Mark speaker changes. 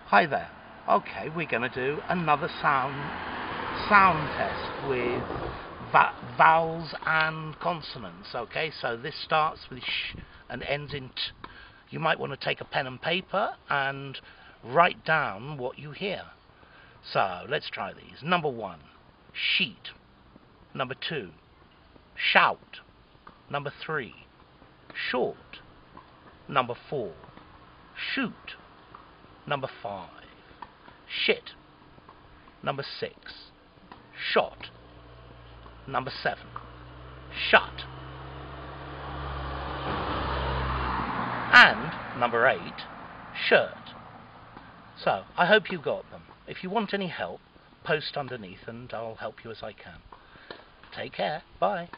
Speaker 1: Hi there. Okay, we're going to do another sound test with vowels and consonants. Okay, so this starts with sh and ends in t. You might want to take a pen and paper and write down what you hear. So let's try these. Number 1, sheet. Number 2, shout. Number 3, short. Number 4, shoot. Number 5, shit. Number 6, shot. Number 7, shut. And number 8, shirt. So, I hope you got them. If you want any help, post underneath and I'll help you as I can. Take care. Bye.